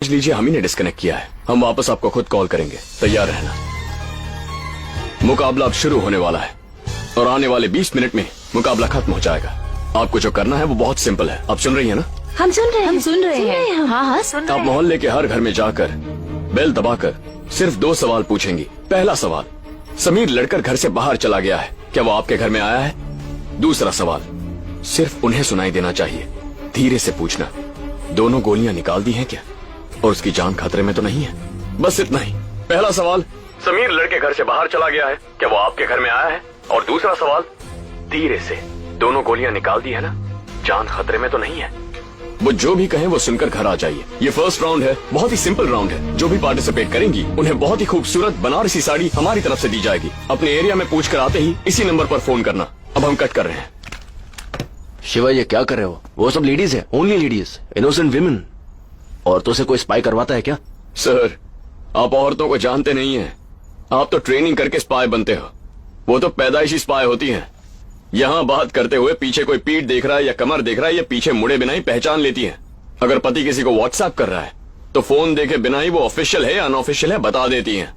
समझ लीजिए हम ही ने डिस्कनेक्ट किया है। हम वापस आपको खुद कॉल करेंगे, तैयार रहना। मुकाबला अब शुरू होने वाला है और आने वाले 20 मिनट में मुकाबला खत्म हो जाएगा। आपको जो करना है वो बहुत सिंपल है। आप सुन रही है ना? हम सुन रहे हैं। हाँ सुन रहे हैं। आप मोहल्ले के हर घर में जाकर बेल दबाकर सिर्फ 2 सवाल पूछेंगी। पहला सवाल, समीर लड़कर घर से बाहर चला गया है, क्या वो आपके घर में आया है? दूसरा सवाल, सिर्फ उन्हें सुनाई देना चाहिए, धीरे से पूछना, दोनों गोलियां निकाल दी हैं क्या और उसकी जान खतरे में तो नहीं है? बस इतना ही। पहला सवाल, समीर लड़के घर से बाहर चला गया है, क्या वो आपके घर में आया है? और दूसरा सवाल, धीरे से, दोनों गोलियां निकाल दी है ना, जान खतरे में तो नहीं है? वो जो भी कहें वो सुनकर घर आ जाइए। ये फर्स्ट राउंड है, बहुत ही सिंपल राउंड है। जो भी पार्टिसिपेट करेंगी उन्हें बहुत ही खूबसूरत बनारसी साड़ी हमारी तरफ से दी जाएगी। अपने एरिया में पूछकर आते ही इसी नंबर पर फोन करना। अब हम कट कर रहे हैं। शिवा, ये क्या कर रहे हो? वो सब लेडीज है, ओनली लेडीज, इनोसेंट विमेन। औरतों से कोई स्पाई करवाता है क्या? सर, आप औरतों को जानते नहीं हैं। आप तो ट्रेनिंग करके स्पाई बनते हो, वो तो पैदाइशी स्पाई होती हैं। यहाँ बात करते हुए पीछे कोई पीठ देख रहा है या कमर देख रहा है या पीछे मुड़े बिना ही पहचान लेती हैं। अगर पति किसी को व्हाट्सएप कर रहा है तो फोन देखे बिना ही वो ऑफिशियल है या अनऑफिशियल है बता देती हैं।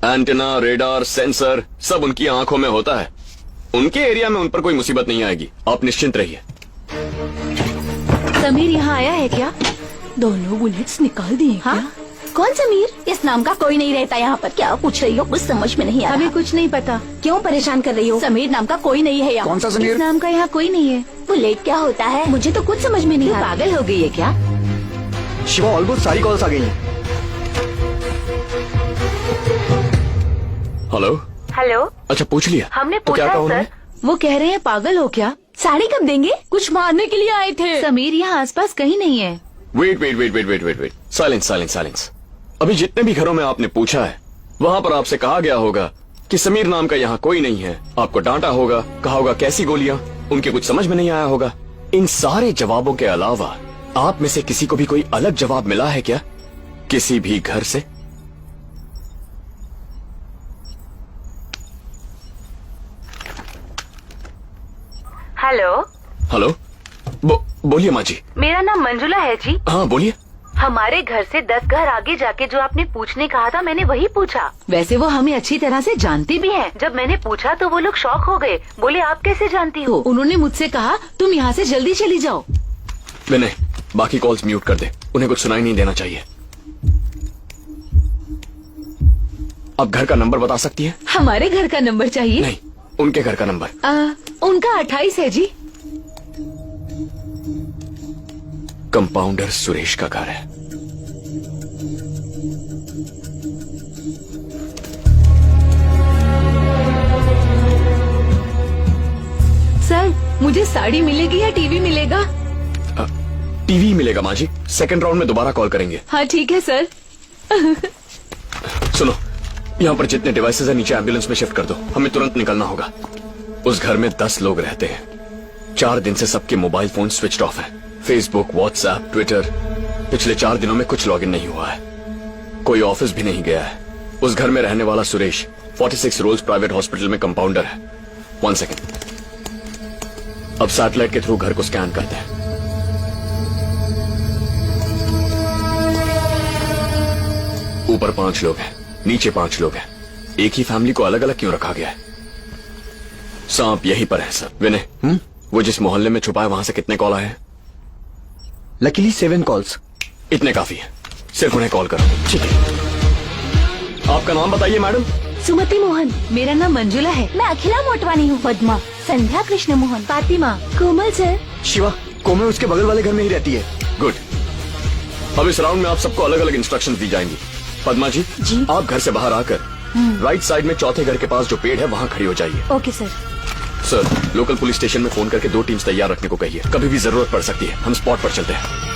एंटेना, रेडार, सेंसर सब उनकी आंखों में होता है। उनके एरिया में उन पर कोई मुसीबत नहीं आएगी, आप निश्चिंत रहिए। समीर यहाँ आया है क्या? दोनों बुलेट्स निकाल दिए हाँ? क्या? कौन समीर? इस नाम का कोई नहीं रहता यहाँ पर। क्या पूछ रही हो? कुछ समझ में नहीं आ रहा। हमें कुछ नहीं पता। क्यों परेशान कर रही हो? समीर नाम का कोई नहीं है यहाँ। कौन सा समीर? इस नाम का यहाँ कोई नहीं है। बुलेट क्या होता है? मुझे तो कुछ समझ में नहीं आ रहा। पागल हो गई है क्या? शिवा, ऑलमोस्ट सारी कॉल्स आ गई हैं। हेलो। हेलो। अच्छा, पूछ लिया? हमने तो क्या पूछा कहा सर। उन्होंने? वो कह रहे हैं पागल हो क्या? साड़ी कब देंगे? कुछ मारने के लिए आए थे। समीर यहाँ आसपास कहीं नहीं है। वेट। साइलेंस। अभी जितने भी घरों में आपने पूछा है वहाँ पर आपसे कहा गया होगा कि समीर नाम का यहाँ कोई नहीं है। आपको डांटा होगा, कहा होगा कैसी गोलियां, उनके कुछ समझ में नहीं आया होगा। इन सारे जवाबों के अलावा आप में से किसी को भी कोई अलग जवाब मिला है क्या, किसी भी घर से? हेलो। बोलिए माँ जी। मेरा नाम मंजुला है जी। हाँ बोलिए। हमारे घर से 10 घर आगे जाके जो आपने पूछने कहा था, मैंने वही पूछा। वैसे वो हमें अच्छी तरह से जानती भी है। जब मैंने पूछा तो वो लोग शॉक हो गए, बोले आप कैसे जानती हो? उन्होंने मुझसे कहा तुम यहाँ से जल्दी चली जाओ। विनय, बाकी कॉल्स म्यूट कर दे, उन्हें कुछ सुनाई नहीं देना चाहिए। आप घर का नंबर बता सकती है? हमारे घर का नंबर चाहिए? नहीं, उनके घर का नंबर। उनका 28 है जी। कंपाउंडर सुरेश का घर है। सर, मुझे साड़ी मिलेगी या टीवी मिलेगा? टीवी मिलेगा माँ जी, सेकंड राउंड में दोबारा कॉल करेंगे। हाँ ठीक है सर। सुनो, यहाँ पर जितने डिवाइसेस है नीचे एम्बुलेंस में शिफ्ट कर दो, हमें तुरंत निकलना होगा। उस घर में 10 लोग रहते हैं। 4 दिन से सबके मोबाइल फोन स्विच ऑफ है। फेसबुक, व्हाट्सएप, ट्विटर, पिछले 4 दिनों में कुछ लॉगिन नहीं हुआ है। कोई ऑफिस भी नहीं गया है। उस घर में रहने वाला सुरेश 46 रोल्स प्राइवेट हॉस्पिटल में कंपाउंडर है। 1 सेकेंड, अब सैटेलाइट के थ्रू घर को स्कैन करते हैं। ऊपर 5 लोग हैं, नीचे 5 लोग हैं। एक ही फैमिली को अलग अलग क्यों रखा गया है? सांप यहीं पर है सर। विनय, वो जिस मोहल्ले में छुपा है वहां से कितने कॉल आए हैं? Luckily 7 calls. इतने काफी है, सिर्फ उन्हें कॉल करो। ठीक है। आपका नाम बताइए मैडम। सुमति मोहन। मेरा नाम मंजुला है। मैं अखिला मोटवानी हूँ। पद्मा, संध्या, कृष्ण मोहन, फातिमा, कोमल सर। शिवा, कोमल उसके बगल वाले घर में ही रहती है। गुड। अब इस राउंड में आप सबको अलग अलग इंस्ट्रक्शंस दी जाएंगी। पद्मा जी, आप घर से बाहर आकर राइट साइड में चौथे घर के पास जो पेड़ है वहाँ खड़ी हो जाइए। Okay sir. Sir, local police station में फोन करके 2 टीम्स तैयार रखने को कहिए, कभी भी जरूरत पड़ सकती है। हम स्पॉट पर चलते हैं।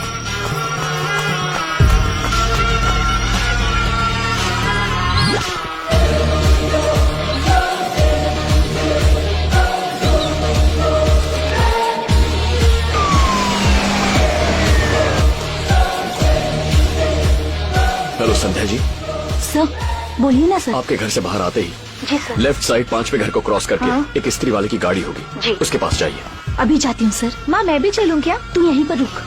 हेलो संध्या जी। सर बोलिए ना सर। आपके घर से बाहर आते ही जी सर। लेफ्ट साइड 5वें घर को क्रॉस करके एक इस्त्री वाले की गाड़ी होगी जी। उसके पास जाइए। अभी जाती हूँ सर। माँ मैं भी चलूँ क्या? तू यहीं पर रुक।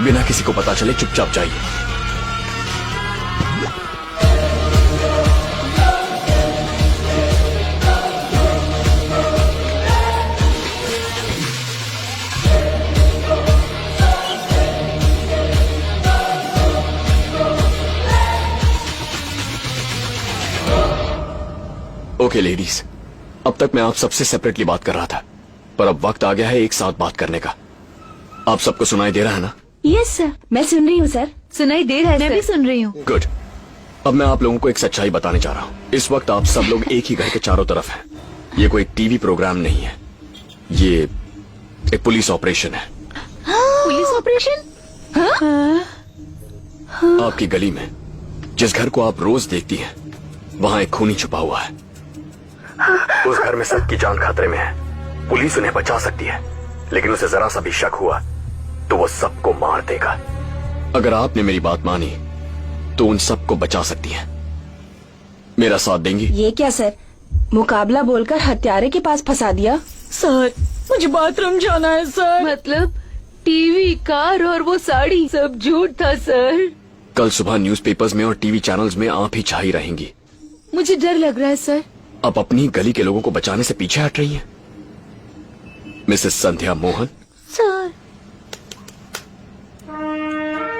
बिना किसी को पता चले चुपचाप जाइए। ओके लेडीज, अब तक मैं आप सबसे सेपरेटली बात कर रहा था, पर अब वक्त आ गया है एक साथ बात करने का। आप सबको सुनाई दे रहा है ना? यस सर, मैं सुन रही हूँ सर। सुनाई दे रहा है, मैं भी सुन रही हूँ। गुड। अब मैं आप लोगों को एक सच्चाई बताने जा रहा हूँ। इस वक्त आप सब लोग एक ही घर के चारों तरफ हैं। ये कोई टीवी प्रोग्राम नहीं है, ये एक पुलिस ऑपरेशन है। Police operation? आपकी गली में जिस घर को आप रोज देखती हैं, वहाँ एक खूनी छुपा हुआ है। उस घर में सबकी जान खतरे में है। पुलिस उन्हें बचा सकती है, लेकिन उसे जरा सा भी शक हुआ तो वो सबको मार देगा। अगर आपने मेरी बात मानी तो उन सबको बचा सकती है। मेरा साथ देंगी? ये क्या सर, मुकाबला बोलकर हत्यारे के पास फंसा दिया। सर, मुझे बाथरूम जाना है सर। मतलब टीवी, कार और वो साड़ी सब झूठ था सर। कल सुबह न्यूज़पेपर्स में और टीवी चैनल्स में आप ही छाई रहेंगी। मुझे डर लग रहा है सर। आप अपनी गली के लोगों को बचाने से पीछे हट रही हैं। मिसेस संध्या मोहन, सर,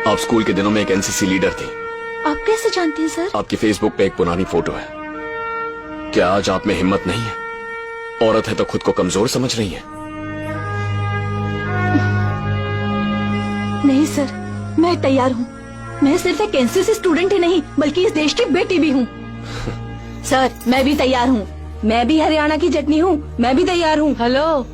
आप स्कूल के दिनों में एक एनसीसी लीडर थी। आप कैसे जानते हैं सर? आपकी फेसबुक पे एक पुरानी फोटो है। क्या आज आप में हिम्मत नहीं है? औरत है तो खुद को कमजोर समझ रही हैं। नहीं सर, मैं तैयार हूँ। मैं सिर्फ एक एनसीसी स्टूडेंट ही नहीं, बल्कि इस देश की बेटी भी हूँ। सर, मैं भी तैयार हूँ। मैं भी हरियाणा की चटनी हूँ, मैं भी तैयार हूँ। हेलो,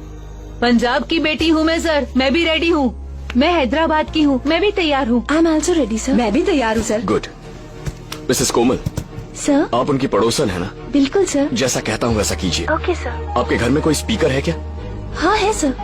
पंजाब की बेटी हूँ मैं सर, मैं भी रेडी हूँ। मैं हैदराबाद की हूँ, मैं भी तैयार हूँ। I am also ready sir. मैं भी तैयार हूँ सर। गुड। मिसेस कोमल, सर, आप उनकी पड़ोसन है ना? बिल्कुल सर। जैसा कहता हूँ वैसा कीजिए। Okay sir. आपके घर में कोई स्पीकर है क्या? हाँ है सर।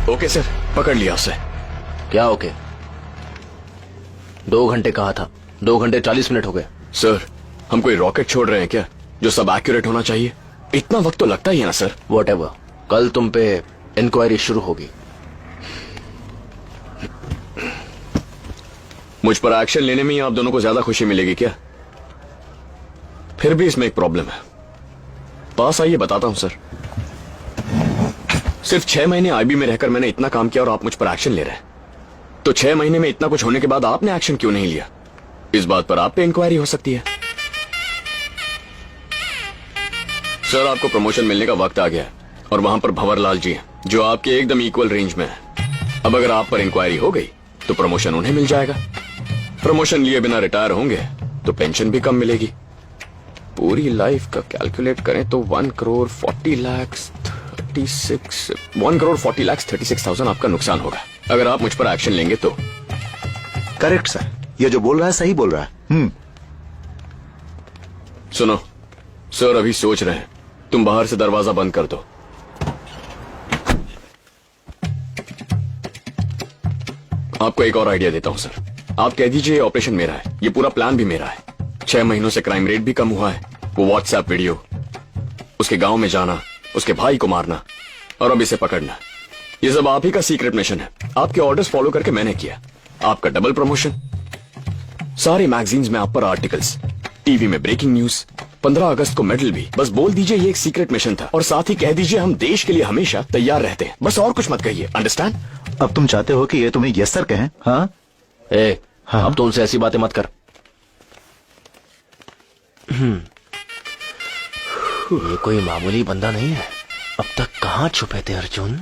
ओके सर, पकड़ लिया उसे। क्या ओके? 2 घंटे कहा था, 2 घंटे 40 मिनट हो गए। सर, हम कोई रॉकेट छोड़ रहे हैं क्या जो सब एक्यूरेट होना चाहिए? इतना वक्त तो लगता ही है ना सर। Whatever, कल तुम पे इंक्वायरी शुरू होगी। मुझ पर एक्शन लेने में ही आप दोनों को ज्यादा खुशी मिलेगी क्या? फिर भी इसमें एक प्रॉब्लम है। पास आइए, बताता हूं सर। सिर्फ 6 महीने आईबी में रहकर मैंने इतना काम किया और आप मुझ पर एक्शन ले रहे हैं। तो 6 महीने में इतना कुछ होने के बाद आपने एक्शन क्यों नहीं लिया? इस बात पर आप पे इंक्वायरी हो सकती है। सर, आपको प्रमोशन मिलने का वक्त आ गया है और वहां पर भंवरलाल जी हैं जो आपके एकदम इक्वल रेंज में है। अब अगर आप पर इंक्वायरी हो गई तो प्रमोशन उन्हें मिल जाएगा। प्रमोशन लिए बिना रिटायर होंगे तो पेंशन भी कम मिलेगी। पूरी लाइफ का कैलकुलेट करें तो 1,40,36,1,40,36,000 आपका नुकसान होगा अगर आप मुझ पर एक्शन लेंगे तो। करेक्ट सर, ये जो बोल रहा है सही बोल रहा है। सुनो सर, अभी सोच रहे हैं, तुम बाहर से दरवाजा बंद कर दो। आपको एक और आइडिया देता हूं सर। आप कह दीजिए ऑपरेशन मेरा है, ये पूरा प्लान भी मेरा है। 6 महीनों से क्राइम रेट भी कम हुआ है। वो व्हाट्सएप वीडियो, उसके गांव में जाना, उसके भाई को मारना और अब इसे पकड़ना, ये सब आप ही का सीक्रेट मिशन है। आपके ऑर्डर्स फॉलो करके मैंने किया। आपका डबल प्रमोशन, सारे मैगजीन्स में आप पर आर्टिकल्स, टीवी में ब्रेकिंग न्यूज, 15 अगस्त को मेडल भी। बस बोल दीजिए ये एक सीक्रेट मिशन था और साथ ही कह दीजिए हम देश के लिए हमेशा तैयार रहते हैं। बस और कुछ मत कहिए, अंडरस्टैंड? अब तुम चाहते हो कि ये तुम्हें यस सर कहें? हाँ? हाँ? अब तो उनसे ऐसी बातें मत कर। ये कोई मामूली बंदा नहीं है। अब तक कहाँ छुपे थे अर्जुन?